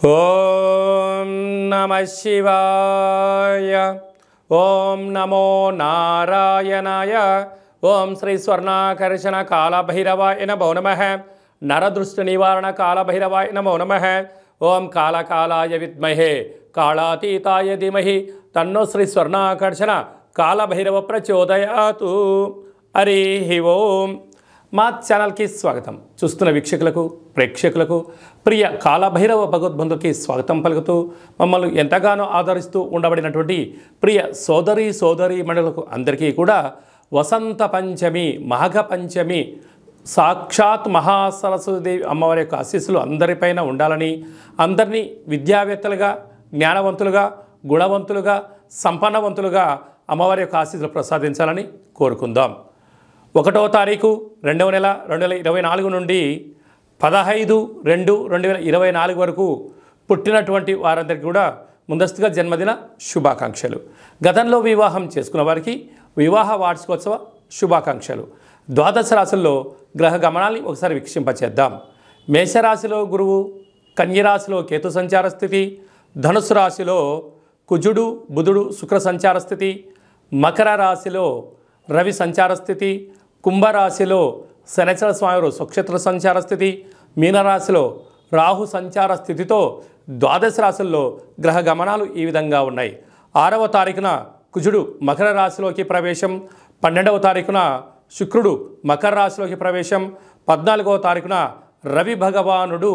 ఓం నమః శివాయ. ఓం నమో నారాయణాయ. ఓం శ్రీ స్వర్ణాకర్షణ కాళభైరవాయ నమో నమః. నరదృష్టి నివారణ కాళభైరవాయ నమో నమః. ఓం కాళకాలాయ విద్మహే కాళాతీతాయ ధీమహి తన్నో శ్రీ స్వర్ణాకర్షణ కాళభైరవ ప్రచోదయాతు. హరి ఓం. మా ఛానల్కి స్వాగతం. చూస్తున్న వీక్షకులకు ప్రేక్షకులకు ప్రియ కాళభైరవ భగవద్బంధుకి స్వాగతం పలుకుతూ మమ్మల్ని ఎంతగానో ఆదరిస్తూ ఉండబడినటువంటి ప్రియ సోదరీ మండలకు అందరికీ కూడా వసంత పంచమి మాఘ పంచమి సాక్షాత్ మహాసరస్వతీదేవి అమ్మవారి యొక్క ఆశీస్సులు అందరిపైన ఉండాలని, అందరినీ విద్యావేత్తలుగా, జ్ఞానవంతులుగా, గుణవంతులుగా, సంపన్నవంతులుగా అమ్మవారి యొక్క ఆశీస్సులు ప్రసాదించాలని కోరుకుందాం. 1వ తారీఖు 2వ నెల 2024 నుండి 15/2/2024 వరకు పుట్టినటువంటి వారందరికీ కూడా ముందస్తుగా జన్మదిన శుభాకాంక్షలు. గతంలో వివాహం చేసుకున్న వారికి వివాహ వార్షికోత్సవ శుభాకాంక్షలు. ద్వాదశ రాశుల్లో గ్రహ గమనాన్ని ఒకసారి వీక్షింపచేద్దాం. మేషరాశిలో గురువు, కన్యరాశిలో కేతు సంచార స్థితి, ధనుసు రాశిలో కుజుడు బుధుడు శుక్ర సంచార స్థితి, మకర రాశిలో రవి సంచార స్థితి, కుంభరాశిలో శనిచర స్వామి స్వక్షేత్ర సంచార స్థితి, మీనరాశిలో రాహు సంచార స్థితితో ద్వాదశ రాశుల్లో గ్రహ గమనాలు ఈ విధంగా ఉన్నాయి. 6వ తారీఖున కుజుడు మకర రాశిలోకి ప్రవేశం, 12వ తారీఖున శుక్రుడు మకర రాశిలోకి ప్రవేశం, 14వ తారీఖున రవి భగవానుడు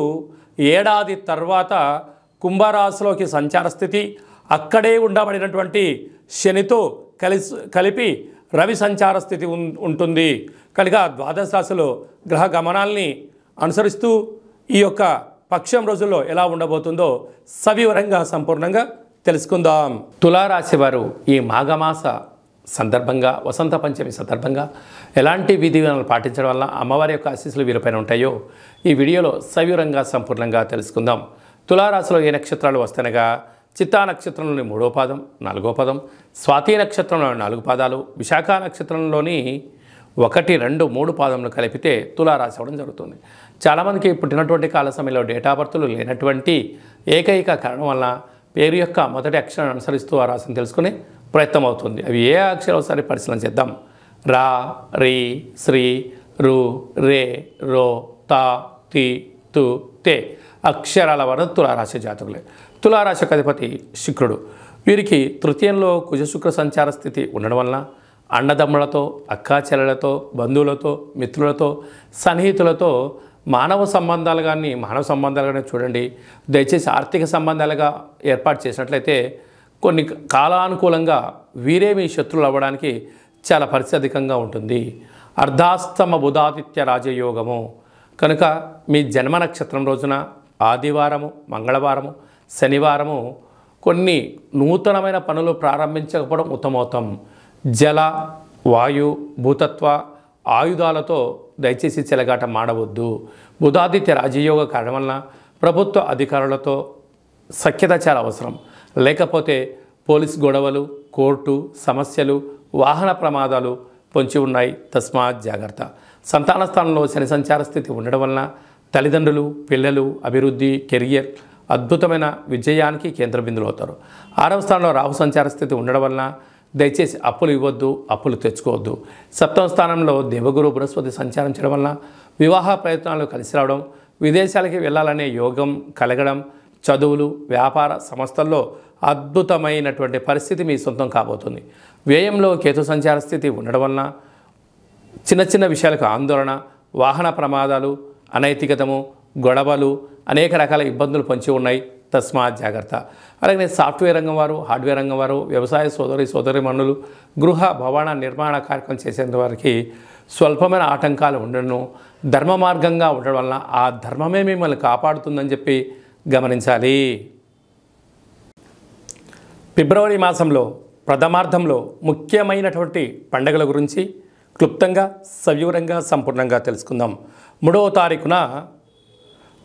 ఏడాది తర్వాత కుంభరాశిలోకి సంచార స్థితి, అక్కడే ఉండబడినటువంటి శనితో కలిపి రవి సంచార స్థితి ఉంటుంది. కనుక ద్వాదశ రాశిలో గ్రహ గమనాల్ని అనుసరిస్తూ ఈ యొక్క పక్షం రోజుల్లో ఎలా ఉండబోతుందో సవివరంగా సంపూర్ణంగా తెలుసుకుందాం. తులారాశి వారు ఈ మాఘమాస సందర్భంగా, వసంత పంచమి సందర్భంగా ఎలాంటి విధి విధానాలు పాటించడం వల్ల అమ్మవారి యొక్క ఆశీస్సులు వీరిపైన ఉంటాయో ఈ వీడియోలో సవివరంగా సంపూర్ణంగా తెలుసుకుందాం. తులారాశిలో ఏ నక్షత్రాలు వస్తనగా చిత్తా నక్షత్రంలోని 3వ పాదం, 4వ పాదం, స్వాతి నక్షత్రంలోని 4 పాదాలు, విశాఖ నక్షత్రంలోని 1, 2, 3 పాదములు కలిపితే తులారాశి అవ్వడం జరుగుతుంది. చాలామందికి పుట్టినటువంటి కాల సమయంలో డేటా బర్తులు లేనటువంటి ఏకైక కారణం వల్ల పేరు యొక్క మొదటి అక్షరాన్ని అనుసరిస్తూ ఆ రాశిని తెలుసుకునే ప్రయత్నం అవుతుంది. అవి ఏ అక్షరం ఒకసారి పరిశీలన చేద్దాం. రా, రి, శ్రీ, రు, రే, రో, తా, తి, తు, తే అక్షరాల వరకు తులారాశి జాతకులే. తులారాశికి అధిపతి శుక్రుడు. వీరికి తృతీయంలో కుజశుక్ర సంచార స్థితి ఉండడం వలన అన్నదమ్ములతో, అక్కాచెల్లెలతో, బంధువులతో, మిత్రులతో, సన్నిహితులతో మానవ సంబంధాలు కానీ చూడండి. దయచేసి ఆర్థిక సంబంధాలుగా ఏర్పాటు చేసినట్లయితే కొన్ని కాలానుకూలంగా వీరే మీ శత్రువులు అవ్వడానికి చాలా పరిస్థితి అధికంగా ఉంటుంది. అర్ధాస్తమ బుధాదిత్య రాజయోగము కనుక మీ జన్మ నక్షత్రం రోజున ఆదివారము, మంగళవారము, శనివారము కొన్ని నూతనమైన పనులు ప్రారంభించకపోవడం ఉత్తమోత్తం. జల, వాయు, భూతత్వ, ఆయుధాలతో దయచేసి చెలగాట మాడవద్దు. బుధాదిత్య రాజయోగ కారణం వలన ప్రభుత్వ అధికారులతో సఖ్యత చాలా అవసరం. లేకపోతే పోలీస్ గొడవలు, కోర్టు సమస్యలు, వాహన ప్రమాదాలు పొంచి ఉన్నాయి. తస్మాత్ జాగ్రత్త. సంతాన స్థానంలో శని సంచార స్థితి ఉండడం వలన తల్లిదండ్రులు, పిల్లలు, అభివృద్ధి, కెరియర్ అద్భుతమైన విజయానికి కేంద్ర బిందువులు అవుతారు. 6వ స్థానంలో రాహు సంచార స్థితి ఉండడం వలన దయచేసి అప్పులు ఇవ్వద్దు, అప్పులు తెచ్చుకోవద్దు. 7వ స్థానంలో దేవగురు బృహస్పతి సంచారం చేయడం వలన వివాహ ప్రయత్నాలు కలిసి రావడం, విదేశాలకి వెళ్ళాలనే యోగం కలగడం, చదువులు, వ్యాపార సంస్థల్లో అద్భుతమైనటువంటి పరిస్థితి మీ సొంతం కాబోతుంది. వ్యయంలో కేతు సంచార స్థితి ఉండడం వలన చిన్న విషయాలకు ఆందోళన, వాహన ప్రమాదాలు, అనైతికతము, గొడవలు, అనేక రకాల ఇబ్బందులు పొంచి ఉన్నాయి. తస్మాత్ జాగ్రత్త. అలాగే సాఫ్ట్వేర్ రంగం వారు, హార్డ్వేర్ రంగం వారు, వ్యవసాయ సోదరిమణులు, గృహ భవన నిర్మాణ కార్యక్రమం చేసేంత వారికి స్వల్పమైన ఆటంకాలు ఉండను. ధర్మ మార్గంగా ఉండడం వలన ఆ ధర్మమే మిమ్మల్ని కాపాడుతుందని చెప్పి గమనించాలి. ఫిబ్రవరి మాసంలో ప్రథమార్థంలో ముఖ్యమైనటువంటి పండుగల గురించి క్లుప్తంగా సవివరంగా సంపూర్ణంగా తెలుసుకుందాం. 3వ తారీఖున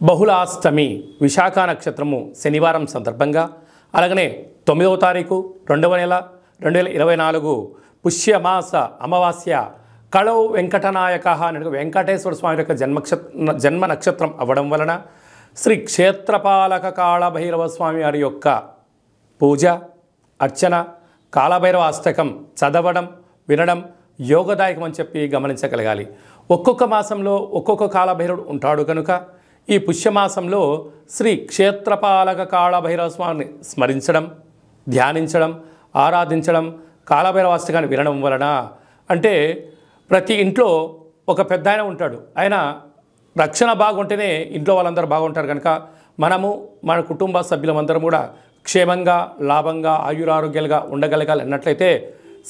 బహుళాష్టమి విశాఖ నక్షత్రము శనివారం సందర్భంగా, అలాగనే 9వ తారీఖు 2వ నెల 2024 పుష్యమాస అమావాస్య కళౌ వెంకటనాయక అనే వెంకటేశ్వర స్వామి యొక్క జన్మ నక్షత్రం అవ్వడం వలన శ్రీ క్షేత్రపాలక కాళభైరవ స్వామి వారి యొక్క పూజ, అర్చన, కాళభైరవ అష్టకం చదవడం, వినడం యోగదాయకం అని చెప్పి గమనించగలగాలి. ఒక్కొక్క మాసంలో ఒక్కొక్క కాళభైరవుడు ఉంటాడు కనుక ఈ పుష్యమాసంలో శ్రీ క్షేత్రపాలక కాళభైరవ స్వామిని స్మరించడం, ధ్యానించడం, ఆరాధించడం, కాళభైరవ అష్టకాన్ని వినడం వలన అంటే ప్రతి ఇంట్లో ఒక పెద్ద ఆయన ఉంటాడు. ఆయన రక్షణ బాగుంటేనే ఇంట్లో వాళ్ళందరూ బాగుంటారు కనుక మనము మన కుటుంబ సభ్యులందరం కూడా క్షేమంగా, లాభంగా, ఆయురారోగ్యాలుగా ఉండగలగాలి అన్నట్లయితే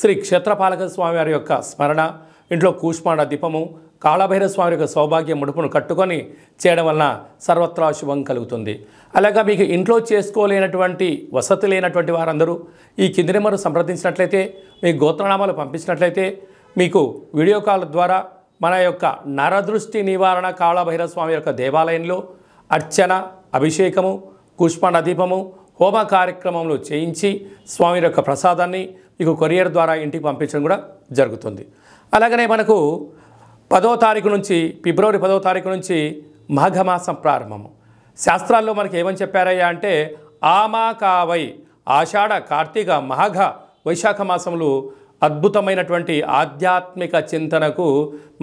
శ్రీ క్షేత్రపాలక స్వామి వారి యొక్క స్మరణ, ఇంట్లో కూష్మాండ దీపము, కాళభైరవ స్వామి యొక్క సౌభాగ్య ముడుపును కట్టుకొని చేయడం వలన సర్వత్రా శుభం కలుగుతుంది. అలాగా మీకు ఇంట్లో చేసుకోలేనటువంటి వసతి లేనటువంటి వారందరూ ఈ కింది నెంబరు సంప్రదించినట్లయితే, మీ గోత్రనామాలు పంపించినట్లయితే మీకు వీడియో కాల్ ద్వారా మన యొక్క నరదృష్టి నివారణ కాళభైరవ స్వామి యొక్క దేవాలయంలో అర్చన, అభిషేకము, కూష్మాండ దీపము, హోమ కార్యక్రమంలో చేయించి స్వామి యొక్క ప్రసాదాన్ని మీకు కొరియర్ ద్వారా ఇంటికి పంపించడం కూడా జరుగుతుంది. అలాగనే మనకు 10వ తారీఖు నుంచి ఫిబ్రవరి 10వ తారీఖు నుంచి మాఘమాసం ప్రారంభము. శాస్త్రాల్లో మనకి ఏమని చెప్పారయ్యా అంటే ఆమాకావై ఆషాఢ, కార్తీక, మాఘ, వైశాఖ మాసములు అద్భుతమైనటువంటి ఆధ్యాత్మిక చింతనకు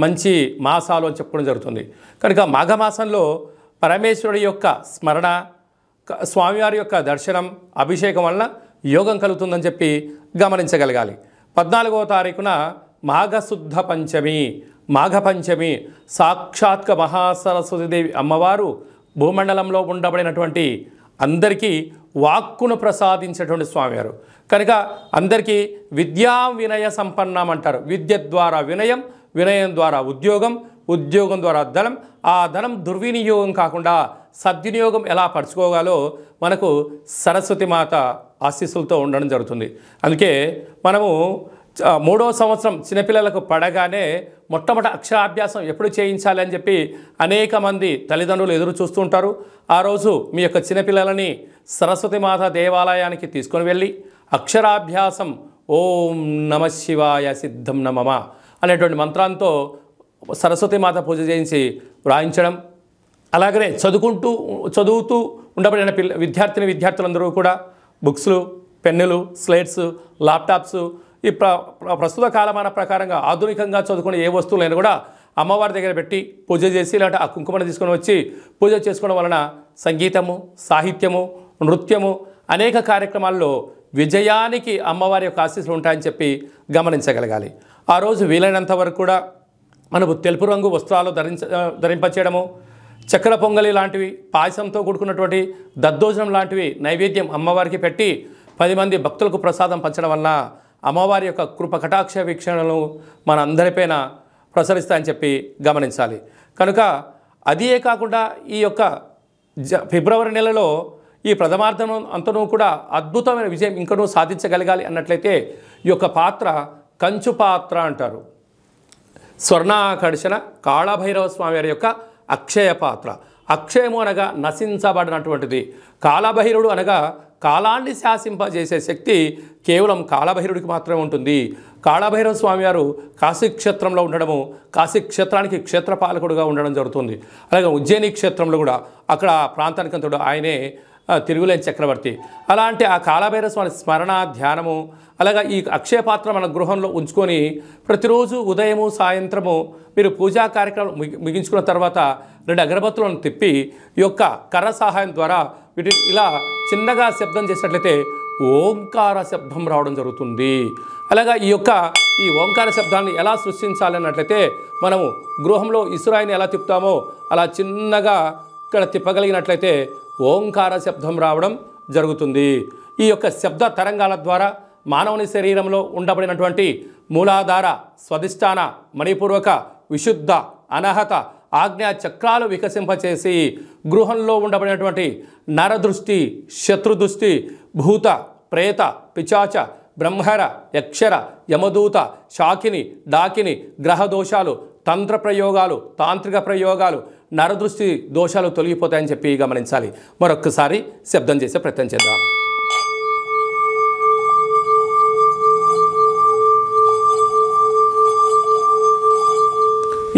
మంచి మాసాలు అని చెప్పడం జరుగుతుంది. కనుక మాఘమాసంలో పరమేశ్వరుడి యొక్క స్మరణ, స్వామివారి యొక్క దర్శనం, అభిషేకం వలన యోగం కలుగుతుందని చెప్పి గమనించగలగాలి. 14వ తారీఖున మాఘశుద్ధ పంచమి, మాఘ పంచమి, సాక్షాత్క మహాసరస్వతీదేవి అమ్మవారు భూమండలంలో ఉండబడినటువంటి అందరికీ వాక్కును ప్రసాదించేటువంటి స్వామివారు కనుక అందరికీ విద్యా వినయ సంపన్నం అంటారు. విద్య ద్వారా వినయం, వినయం ద్వారా ఉద్యోగం, ఉద్యోగం ద్వారా ధనం, ఆ ధనం దుర్వినియోగం కాకుండా సద్వినియోగం ఎలా పరుచుకోవాలో మనకు సరస్వతి మాత ఆశీస్సులతో ఉండడం జరుగుతుంది. అందుకే మనము 3వ సంవత్సరం చిన్నపిల్లలకు పడగానే మొట్టమొదటి అక్షరాభ్యాసం ఎప్పుడు చేయించాలి అని చెప్పి అనేక మంది తల్లిదండ్రులు ఎదురు చూస్తూ ఉంటారు. ఆ రోజు మీ యొక్క చిన్నపిల్లలని సరస్వతి మాత దేవాలయానికి తీసుకొని వెళ్ళి అక్షరాభ్యాసం ఓం నమ శివాయ సిద్ధం నమమ అనేటువంటి మంత్రాంతో సరస్వతి మాత పూజ చేయించి వ్రాయించడం. అలాగనే చదువుతూ ఉండబడిన విద్యార్థులందరూ కూడా బుక్స్లు, పెన్నులు, స్లేట్స్, ల్యాప్టాప్స్ ఈ ప్రస్తుత కాలమాన ప్రకారంగా ఆధునికంగా చదువుకునే ఏ వస్తువులైనా కూడా అమ్మవారి దగ్గర పెట్టి పూజ చేసి ఇలాంటి ఆ కుంకుమను తీసుకొని వచ్చి పూజ చేసుకోవడం వలన సంగీతము, సాహిత్యము, నృత్యము అనేక కార్యక్రమాల్లో విజయానికి అమ్మవారి యొక్క ఆశీస్సులు ఉంటాయని చెప్పి గమనించగలగాలి. ఆ రోజు వీలైనంత వరకు కూడా మనకు తెలుపు రంగు వస్త్రాలు ధరింపచేయడము, చక్కెర పొంగలి లాంటివి, పాయసంతో కూడుకున్నటువంటి దద్దోజనం లాంటివి నైవేద్యం అమ్మవారికి పెట్టి 10 మంది భక్తులకు ప్రసాదం పంచడం వలన అమ్మవారి యొక్క కృప కటాక్ష వీక్షణలు మన అందరిపైన ప్రసరిస్తాయని చెప్పి గమనించాలి. కనుక అదే కాకుండా ఈ యొక్క ఫిబ్రవరి నెలలో ఈ ప్రథమార్థం అంతనూ కూడా అద్భుతమైన విజయం ఇంకనూ సాధించగలగాలి అన్నట్లయితే ఈ యొక్క పాత్ర కంచు పాత్ర అంటారు. స్వర్ణాకర్షణ కాళభైరవ స్వామి వారి యొక్క అక్షయ పాత్ర. అక్షయము అనగా నశించబడినటువంటిది. కాళభైరుడు అనగా కాలాన్ని శాసింపజేసే శక్తి కేవలం కాళభైరుడికి మాత్రమే ఉంటుంది. కాళభైరవ స్వామివారు కాశీక్షేత్రంలో ఉండడము, కాశీక్షేత్రానికి క్షేత్రపాలకుడుగా ఉండడం జరుగుతుంది. అలాగే ఉజ్జయిని క్షేత్రంలో కూడా అక్కడ ప్రాంతానికి అంతడు ఆయనే తిరుగులేని చక్రవర్తి. అలాంటి ఆ కాళభైరవ స్వామి స్మరణ, ధ్యానము, అలాగా ఈ అక్షయ పాత్ర మన గృహంలో ఉంచుకొని ప్రతిరోజు ఉదయము, సాయంత్రము మీరు పూజా కార్యక్రమం ముగించుకున్న తర్వాత 2 అగరబత్తులను తిప్పి ఈ యొక్క కర్ర సహాయం ద్వారా వీటిని ఇలా చిన్నగా శబ్దం చేసినట్లయితే ఓంకార శబ్దం రావడం జరుగుతుంది. అలాగా ఈ ఓంకార శబ్దాన్ని ఎలా సృష్టించాలన్నట్లయితే మనము గృహంలో ఇసురాయిని ఎలా తిప్పుతామో అలా చిన్నగా ఇక్కడ తిప్పగలిగినట్లయితే ఓంకార శబ్దం రావడం జరుగుతుంది. ఈ యొక్క శబ్ద తరంగాల ద్వారా మానవుని శరీరంలో ఉండబడినటువంటి మూలాధార, స్వధిష్టాన, మణిపూర్వక, విశుద్ధ, అనహత, ఆజ్ఞా చక్రాలు వికసింపచేసి గృహంలో ఉండబడినటువంటి నరదృష్టి, శత్రుదృష్టి, భూత, ప్రేత, పిచాచ, బ్రహ్మర, యక్షర, యమదూత, శాకిని, డాకిని, గ్రహదోషాలు, తంత్ర ప్రయోగాలు, తాంత్రిక ప్రయోగాలు, నరదృష్టి దోషాలు తొలగిపోతాయని చెప్పి గమనించాలి. మరొక్కసారి శబ్దం చేసే ప్రయత్నం చేద్దాం.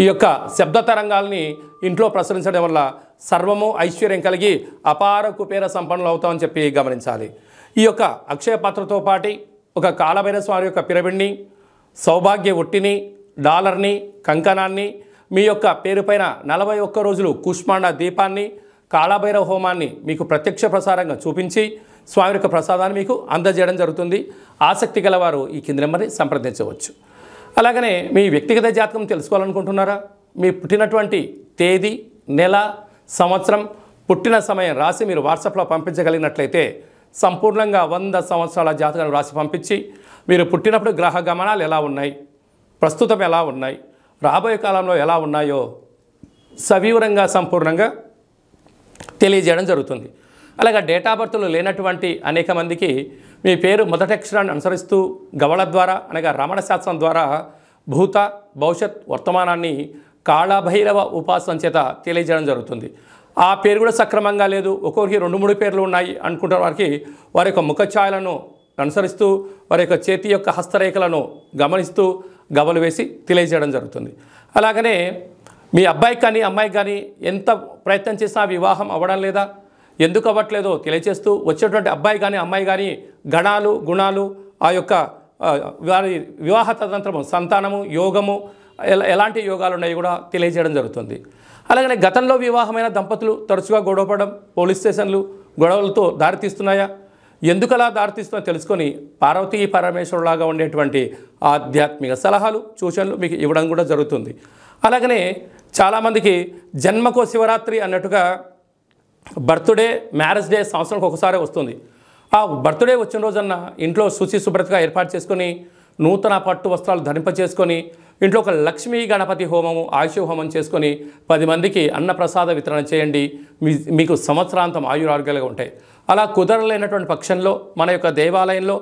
ఈ యొక్క శబ్ద తరంగాల్ని ఇంట్లో ప్రసరించడం వల్ల సర్వము ఐశ్వర్యం కలిగి అపార కుబేర సంపన్నులు అవుతామని చెప్పి గమనించాలి. ఈ యొక్క అక్షయ పాత్రతో పాటు ఒక కాలభైరవ స్వామి యొక్క పిరమిడ్ని, సౌభాగ్య ఒట్టిని, డాలర్ని, కంకణాన్ని, మీ యొక్క పేరు పైన 41 రోజులు కుష్మాండ దీపాన్ని, కాళభైరవ హోమాన్ని మీకు ప్రత్యక్ష ప్రసారంగా చూపించి స్వామి యొక్క ప్రసాదాన్ని మీకు అందజేయడం జరుగుతుంది. ఆసక్తి గలవారు ఈ కింది నెంబర్ని సంప్రదించవచ్చు. అలాగనే మీ వ్యక్తిగత జాతకం తెలుసుకోవాలనుకుంటున్నారా? మీ పుట్టినటువంటి తేదీ, నెల, సంవత్సరం, పుట్టిన సమయం రాసి మీరు వాట్సాప్లో పంపించగలిగినట్లయితే సంపూర్ణంగా 100 సంవత్సరాల జాతకాన్ని రాసి పంపించి మీరు పుట్టినప్పుడు గ్రహ గమనాలు ఎలా ఉన్నాయి, ప్రస్తుతం ఎలా ఉన్నాయి, రాబోయే కాలంలో ఎలా ఉన్నాయో సవివరంగా సంపూర్ణంగా తెలియజేయడం జరుగుతుంది. అలాగే డేట్ ఆఫ్ బర్త్లు లేనటువంటి అనేక మందికి మీ పేరు మొదటి అక్షరాన్ని అనుసరిస్తూ గవళ ద్వారా అనగా రమణ శాస్త్రం ద్వారా భూత, భవిష్యత్, వర్తమానాన్ని కాళభైరవ ఉపాసన చేత తెలియజేయడం జరుగుతుంది. ఆ పేరు కూడా సక్రమంగా లేదు, ఒక్కొక్కరికి 2-3 పేర్లు ఉన్నాయి అనుకుంటున్న వారికి వారి యొక్క ముఖఛాయలను అనుసరిస్తూ వారి యొక్క చేతి యొక్క హస్తరేఖలను గమనిస్తూ గవలు వేసి తెలియజేయడం జరుగుతుంది. అలాగనే మీ అబ్బాయికి కానీ అమ్మాయికి కానీ ఎంత ప్రయత్నం చేసినా వివాహం అవ్వడం లేదా, ఎందుకు అవ్వట్లేదో తెలియజేస్తూ వచ్చేటువంటి అబ్బాయి కానీ అమ్మాయి కానీ గణాలు, గుణాలు, ఆ యొక్క వారి వివాహ తదంతరము, సంతానము, యోగము, ఎలాంటి యోగాలు ఉన్నాయి కూడా తెలియజేయడం జరుగుతుంది. అలాగనే గతంలో వివాహమైన దంపతులు తరచుగా గొడవపడడం, పోలీస్ స్టేషన్లు గొడవలతో దారితీస్తున్నాయా, ఎందుకలా దారితీస్తున్నా తెలుసుకొని పార్వతీ పరమేశ్వరులాగా ఉండేటువంటి ఆధ్యాత్మిక సలహాలు, సూచనలు మీకు ఇవ్వడం కూడా జరుగుతుంది. అలాగనే చాలామందికి జన్మకో శివరాత్రి అన్నట్టుగా బర్త్డే, మ్యారేజ్ డే సంవత్సరానికి ఒకసారి వస్తుంది. ఆ బర్త్డే వచ్చిన రోజన్న ఇంట్లో శుచి శుభ్రతగా ఏర్పాటు చేసుకొని నూతన పట్టు వస్త్రాలు ధరింపచేసుకొని ఇంట్లో ఒక లక్ష్మీ గణపతి హోమము, ఆయుష హోమం చేసుకొని 10 మందికి అన్నప్రసాద వితరణ చేయండి. మీకు సంవత్సరాంతం ఆయురారోగ్యాలుగా ఉంటాయి. అలా కుదరలేనటువంటి పక్షంలో మన యొక్క దేవాలయంలో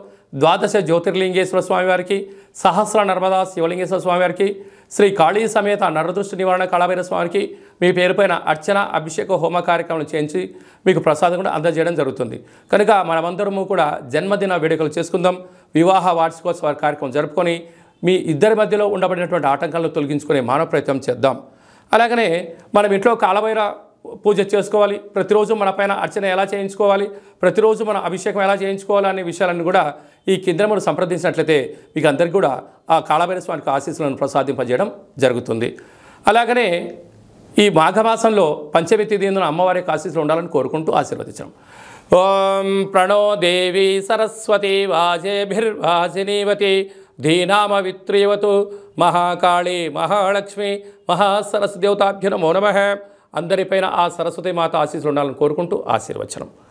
12 జ్యోతిర్లింగేశ్వర స్వామివారికి, సహస్ర నర్మదా శివలింగేశ్వర స్వామివారికి, శ్రీ కాళీ సమేత నరదృష్టి నివారణ కాళభైరవ స్వామికి మీ పేరుపైన అర్చన, అభిషేక, హోమ కార్యక్రమాలు చేయించి మీకు ప్రసాదం కూడా అందజేయడం జరుగుతుంది. కనుక మనమందరము కూడా జన్మదిన వేడుకలు చేసుకుందాం, వివాహ వార్షికోత్సవ కార్యక్రమం జరుపుకొని మీ ఇద్దరి మధ్యలో ఉండబడినటువంటి ఆటంకాలను తొలగించుకునే మానవ ప్రయత్నం చేద్దాం. అలాగనే మనం ఇంట్లో కాళభైరవ పూజ చేసుకోవాలి, ప్రతిరోజు మన పైన అర్చన ఎలా చేయించుకోవాలి, ప్రతిరోజు మన అభిషేకం ఎలా చేయించుకోవాలి అనే విషయాలను కూడా ఈ కింద మనం సంప్రదించినట్లయితే మీకు అందరికీ కూడా ఆ కాళభైరవ స్వామికి ఆశీస్సులను ప్రసాదింపజేయడం జరుగుతుంది. అలాగనే ఈ మాఘమాసంలో పంచమి తిథి యందున అమ్మవారి యొక్క ఆశీస్సులు ఉండాలని కోరుకుంటూ ఆశీర్వదించడం. ఓం ప్రణో దేవి సరస్వతి వాజేభిర్వాజినీవతి ధీనామవిత్రీవతు మహాకాళీ మహాలక్ష్మి మహాసరస్వతి దేవతాభ్యో నమో నమః. అందరిపైన ఆ సరస్వతి మాత ఆశీస్సులు ఉండాలని కోరుకుంటూ ఆశీర్వచనం.